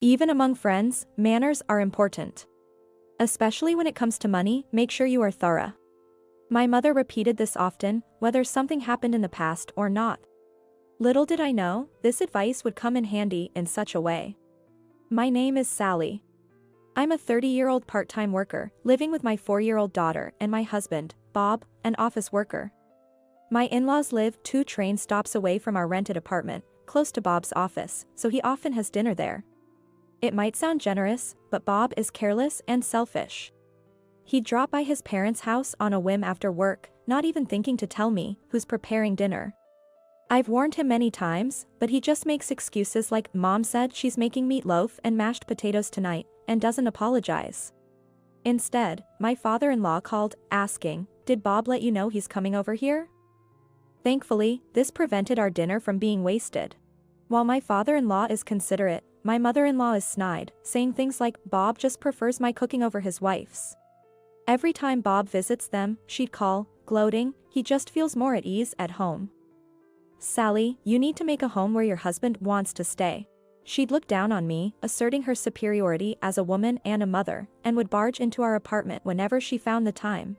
Even among friends, manners are important. Especially when it comes to money, make sure you are thorough. My mother repeated this often, whether something happened in the past or not. Little did I know, this advice would come in handy in such a way. My name is Sally. I'm a 30-year-old part-time worker, living with my 4-year-old daughter and my husband, Bob, an office worker. My in-laws live 2 train stops away from our rented apartment, close to Bob's office, so he often has dinner there. It might sound generous, but Bob is careless and selfish. He'd drop by his parents' house on a whim after work, not even thinking to tell me who's preparing dinner. I've warned him many times, but he just makes excuses like Mom said she's making meatloaf and mashed potatoes tonight, and doesn't apologize. Instead, my father-in-law called, asking, "Did Bob let you know he's coming over here?" Thankfully, this prevented our dinner from being wasted. While my father-in-law is considerate, my mother-in-law is snide, saying things like, "Bob just prefers my cooking over his wife's." Every time Bob visits them, she'd call, gloating, "He just feels more at ease at home." "Sally, you need to make a home where your husband wants to stay." She'd look down on me, asserting her superiority as a woman and a mother, and would barge into our apartment whenever she found the time.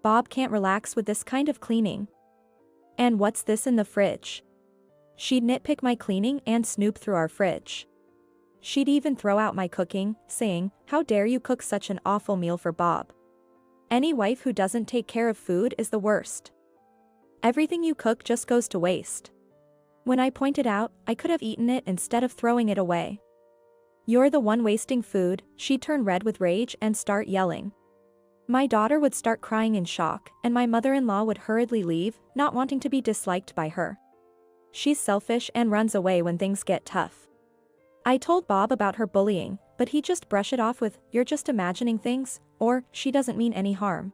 "Bob can't relax with this kind of cleaning. And what's this in the fridge?" She'd nitpick my cleaning and snoop through our fridge. She'd even throw out my cooking, saying, "How dare you cook such an awful meal for Bob? Any wife who doesn't take care of food is the worst. Everything you cook just goes to waste." When I pointed out, I could have eaten it instead of throwing it away. "You're the one wasting food," she'd turn red with rage and start yelling. My daughter would start crying in shock, and my mother-in-law would hurriedly leave, not wanting to be disliked by her. She's selfish and runs away when things get tough. I told Bob about her bullying, but he just brushed it off with, "You're just imagining things," or, "She doesn't mean any harm."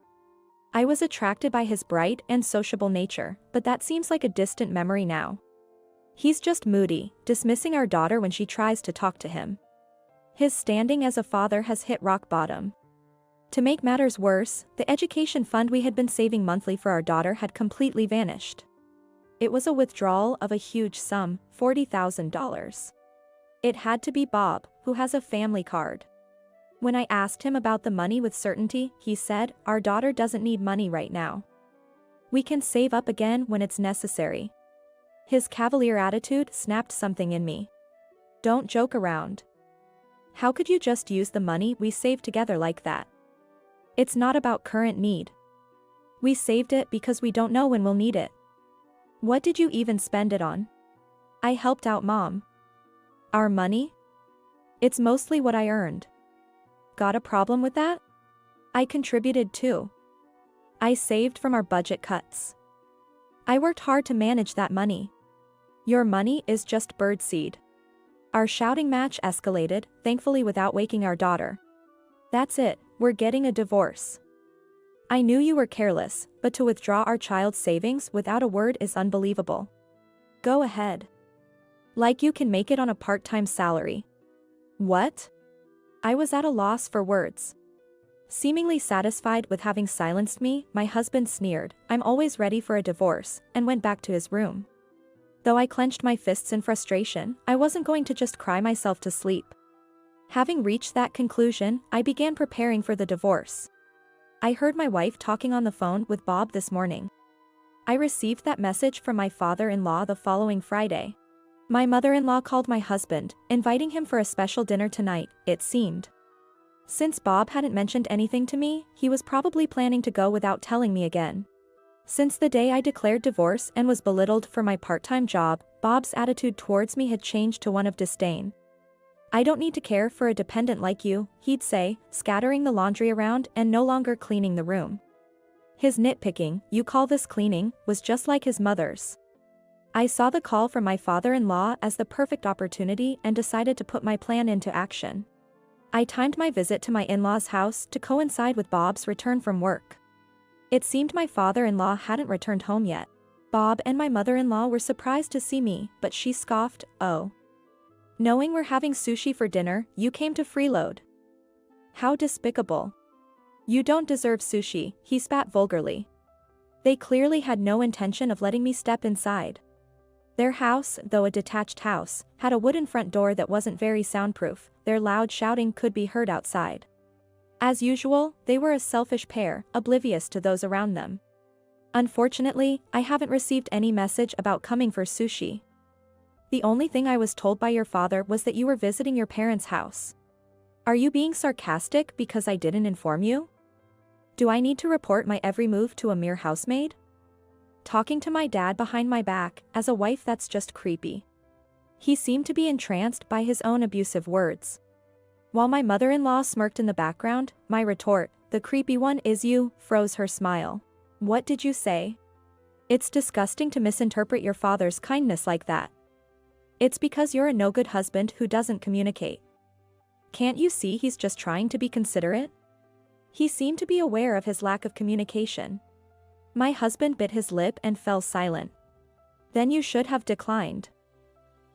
I was attracted by his bright and sociable nature, but that seems like a distant memory now. He's just moody, dismissing our daughter when she tries to talk to him. His standing as a father has hit rock bottom. To make matters worse, the education fund we had been saving monthly for our daughter had completely vanished. It was a withdrawal of a huge sum, $40,000. It had to be Bob, who has a family card. When I asked him about the money with certainty, he said, "Our daughter doesn't need money right now. We can save up again when it's necessary." His cavalier attitude snapped something in me. "Don't joke around. How could you just use the money we saved together like that? It's not about current need. We saved it because we don't know when we'll need it." "What did you even spend it on?" "I helped out Mom." "Our money? It's mostly what I earned." "Got a problem with that?" "I contributed too. I saved from our budget cuts. I worked hard to manage that money. Your money is just birdseed." Our shouting match escalated, thankfully without waking our daughter. "That's it, we're getting a divorce. I knew you were careless, but to withdraw our child's savings without a word is unbelievable. Go ahead. Like you can make it on a part-time salary." "What?" I was at a loss for words. Seemingly satisfied with having silenced me, my husband sneered, "I'm always ready for a divorce," and went back to his room. Though I clenched my fists in frustration, I wasn't going to just cry myself to sleep. Having reached that conclusion, I began preparing for the divorce. I heard my wife talking on the phone with Bob this morning. I received that message from my father-in-law the following Friday. My mother-in-law called my husband, inviting him for a special dinner tonight, it seemed. Since Bob hadn't mentioned anything to me, he was probably planning to go without telling me again. Since the day I declared divorce and was belittled for my part-time job, Bob's attitude towards me had changed to one of disdain. "I don't need to care for a dependent like you," he'd say, scattering the laundry around and no longer cleaning the room. His nitpicking, "You call this cleaning," was just like his mother's. I saw the call from my father-in-law as the perfect opportunity and decided to put my plan into action. I timed my visit to my in-laws' house to coincide with Bob's return from work. It seemed my father-in-law hadn't returned home yet. Bob and my mother-in-law were surprised to see me, but she scoffed, "Oh. Knowing we're having sushi for dinner, you came to freeload. How despicable. You don't deserve sushi," he spat vulgarly. They clearly had no intention of letting me step inside. Their house, though a detached house, had a wooden front door that wasn't very soundproof. Their loud shouting could be heard outside. As usual, they were a selfish pair, oblivious to those around them. Unfortunately, I haven't received any message about coming for sushi. The only thing I was told by your father was that you were visiting your parents' house. Are you being sarcastic because I didn't inform you? Do I need to report my every move to a mere housemaid? Talking to my dad behind my back, as a wife, that's just creepy. He seemed to be entranced by his own abusive words. While my mother-in-law smirked in the background, my retort, "The creepy one is you," froze her smile. What did you say? It's disgusting to misinterpret your father's kindness like that. It's because you're a no-good husband who doesn't communicate. Can't you see he's just trying to be considerate? He seemed to be aware of his lack of communication. My husband bit his lip and fell silent. Then you should have declined.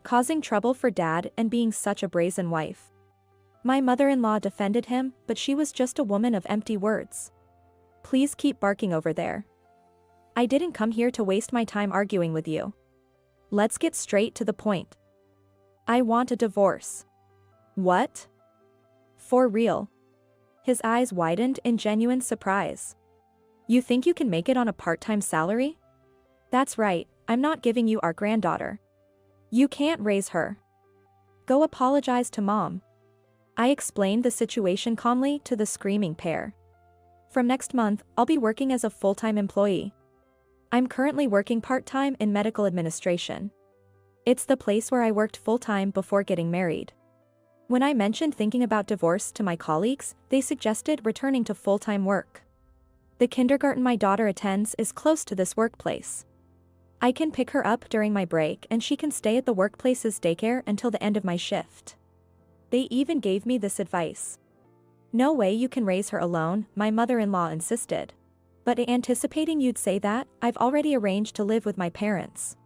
Causing trouble for Dad and being such a brazen wife. My mother-in-law defended him, but she was just a woman of empty words. Please keep barking over there. I didn't come here to waste my time arguing with you. Let's get straight to the point. I want a divorce. What? For real? His eyes widened in genuine surprise. You think you can make it on a part-time salary? That's right, I'm not giving you our granddaughter. You can't raise her. Go apologize to Mom. I explained the situation calmly to the screaming pair. From next month, I'll be working as a full-time employee. I'm currently working part-time in medical administration. It's the place where I worked full-time before getting married. When I mentioned thinking about divorce to my colleagues, they suggested returning to full-time work. The kindergarten my daughter attends is close to this workplace. I can pick her up during my break and she can stay at the workplace's daycare until the end of my shift. They even gave me this advice. No way you can raise her alone, my mother-in-law insisted. But anticipating you'd say that, I've already arranged to live with my parents.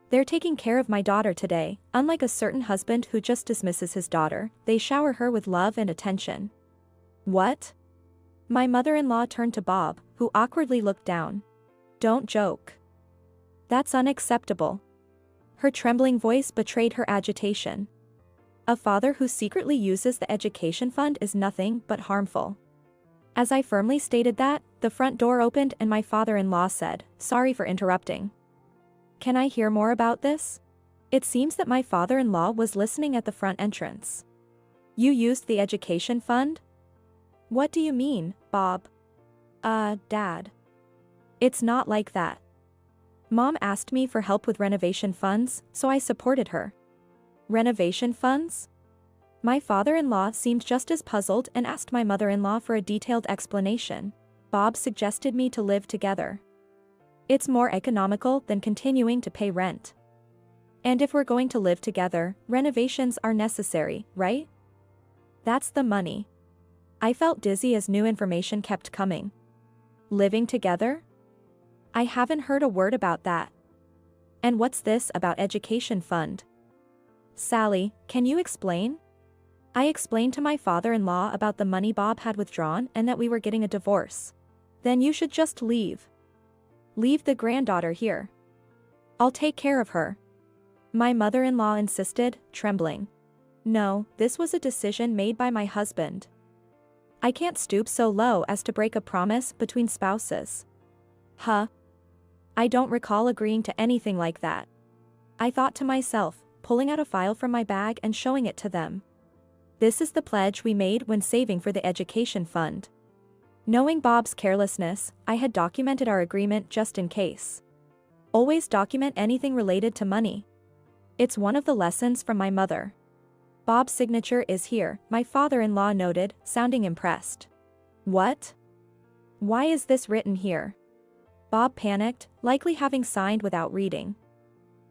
They're taking care of my daughter today. Unlike a certain husband who just dismisses his daughter, they shower her with love and attention. What? My mother-in-law turned to Bob, who awkwardly looked down. Don't joke. That's unacceptable. Her trembling voice betrayed her agitation. A father who secretly uses the education fund is nothing but harmful. As I firmly stated that, the front door opened and my father-in-law said, "Sorry for interrupting. Can I hear more about this?" It seems that my father-in-law was listening at the front entrance. You used the education fund? What do you mean, Bob? Dad. It's not like that. Mom asked me for help with renovation funds, so I supported her. Renovation funds? My father-in-law seemed just as puzzled and asked my mother-in-law for a detailed explanation. Bob suggested me to live together. It's more economical than continuing to pay rent. And if we're going to live together, renovations are necessary, right? That's the money. I felt dizzy as new information kept coming. Living together? I haven't heard a word about that. And what's this about education fund? Sally, can you explain? I explained to my father-in-law about the money Bob had withdrawn and that we were getting a divorce. Then you should just leave. Leave the granddaughter here. I'll take care of her. My mother-in-law insisted, trembling. No, this was a decision made by my husband. I can't stoop so low as to break a promise between spouses. Huh? I don't recall agreeing to anything like that. I thought to myself, pulling out a file from my bag and showing it to them. This is the pledge we made when saving for the education fund. Knowing Bob's carelessness, I had documented our agreement just in case. Always document anything related to money. It's one of the lessons from my mother. Bob's signature is here, my father-in-law noted, sounding impressed. What? Why is this written here? Bob panicked, likely having signed without reading.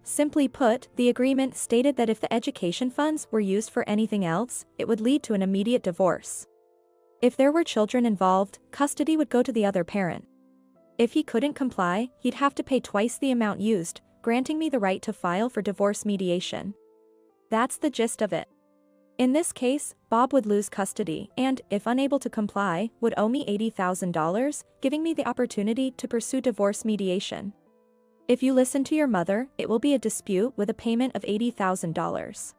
Simply put, the agreement stated that if the education funds were used for anything else, it would lead to an immediate divorce. If there were children involved, custody would go to the other parent. If he couldn't comply, he'd have to pay twice the amount used, granting me the right to file for divorce mediation. That's the gist of it. In this case, Bob would lose custody and, if unable to comply, would owe me $80,000, giving me the opportunity to pursue divorce mediation. If you listen to your mother, it will be a dispute with a payment of $80,000.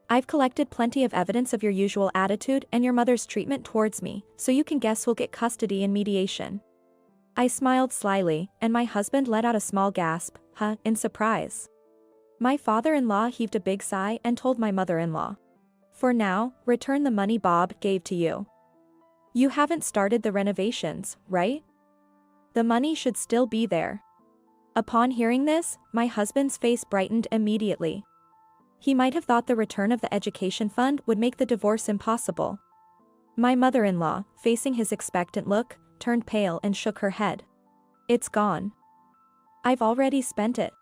I've collected plenty of evidence of your usual attitude and your mother's treatment towards me, so you can guess who'll get custody in mediation. I smiled slyly, and my husband let out a small gasp, in surprise. My father-in-law heaved a big sigh and told my mother-in-law. For now, return the money Bob gave to you. You haven't started the renovations, right? The money should still be there. Upon hearing this, my husband's face brightened immediately. He might have thought the return of the education fund would make the divorce impossible. My mother-in-law, facing his expectant look, turned pale and shook her head. It's gone. I've already spent it.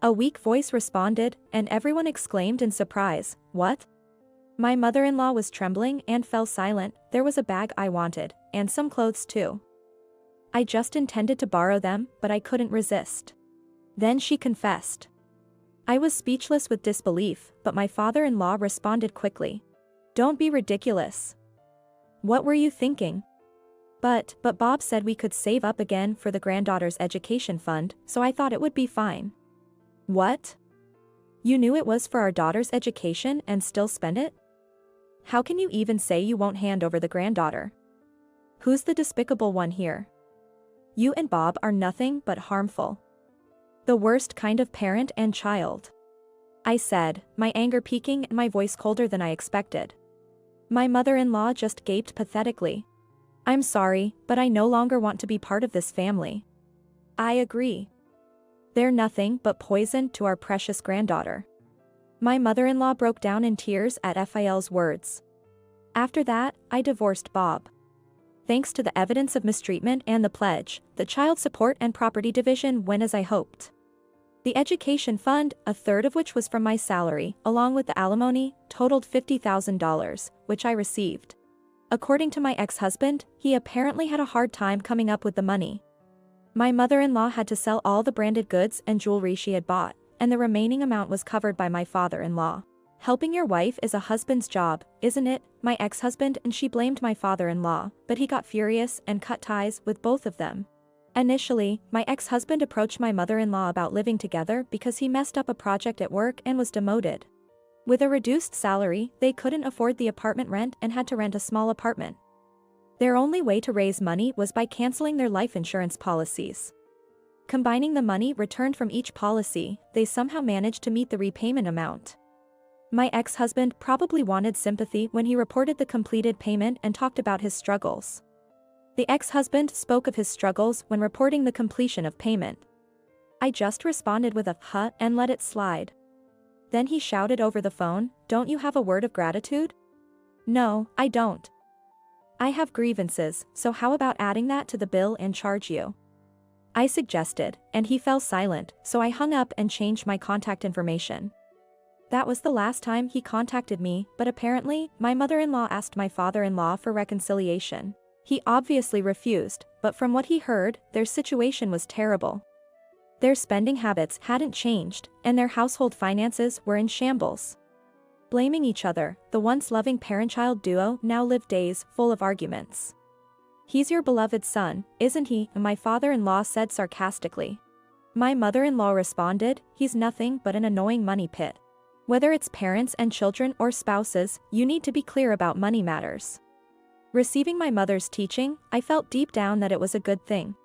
A weak voice responded, and everyone exclaimed in surprise, "What?" My mother-in-law was trembling and fell silent. There was a bag I wanted, and some clothes too. I just intended to borrow them, but I couldn't resist. Then she confessed. I was speechless with disbelief, but my father-in-law responded quickly. Don't be ridiculous. What were you thinking? But Bob said we could save up again for the granddaughter's education fund, so I thought it would be fine. What? You knew it was for our daughter's education and still spent it? How can you even say you won't hand over the granddaughter? Who's the despicable one here? You and Bob are nothing but harmful. The worst kind of parent and child. I said, my anger peaking and my voice colder than I expected. My mother-in-law just gaped pathetically. I'm sorry, but I no longer want to be part of this family. I agree. They're nothing but poison to our precious granddaughter. My mother-in-law broke down in tears at Phil's words. After that, I divorced Bob. Thanks to the evidence of mistreatment and the pledge, the child support and property division went as I hoped. The education fund, a third of which was from my salary, along with the alimony, totaled $50,000, which I received. According to my ex-husband, he apparently had a hard time coming up with the money. My mother-in-law had to sell all the branded goods and jewelry she had bought, and the remaining amount was covered by my father-in-law. Helping your wife is a husband's job, isn't it? My ex-husband, and she blamed my father-in-law, but he got furious and cut ties with both of them. Initially, my ex-husband approached my mother-in-law about living together because he messed up a project at work and was demoted. With a reduced salary, they couldn't afford the apartment rent and had to rent a small apartment. Their only way to raise money was by canceling their life insurance policies. Combining the money returned from each policy, they somehow managed to meet the repayment amount. My ex-husband probably wanted sympathy when he reported the completed payment and talked about his struggles. The ex-husband spoke of his struggles when reporting the completion of payment. I just responded with a "huh" and let it slide. Then he shouted over the phone, "Don't you have a word of gratitude?" No, I don't. I have grievances, so how about adding that to the bill and charge you? I suggested, and he fell silent, so I hung up and changed my contact information. That was the last time he contacted me, but apparently, my mother-in-law asked my father-in-law for reconciliation. He obviously refused, but from what he heard, their situation was terrible. Their spending habits hadn't changed, and their household finances were in shambles. Blaming each other, the once loving parent-child duo now lived days full of arguments. He's your beloved son, isn't he? My father-in-law said sarcastically. My mother-in-law responded, he's nothing but an annoying money pit. Whether it's parents and children or spouses, you need to be clear about money matters. Receiving my mother's teaching, I felt deep down that it was a good thing.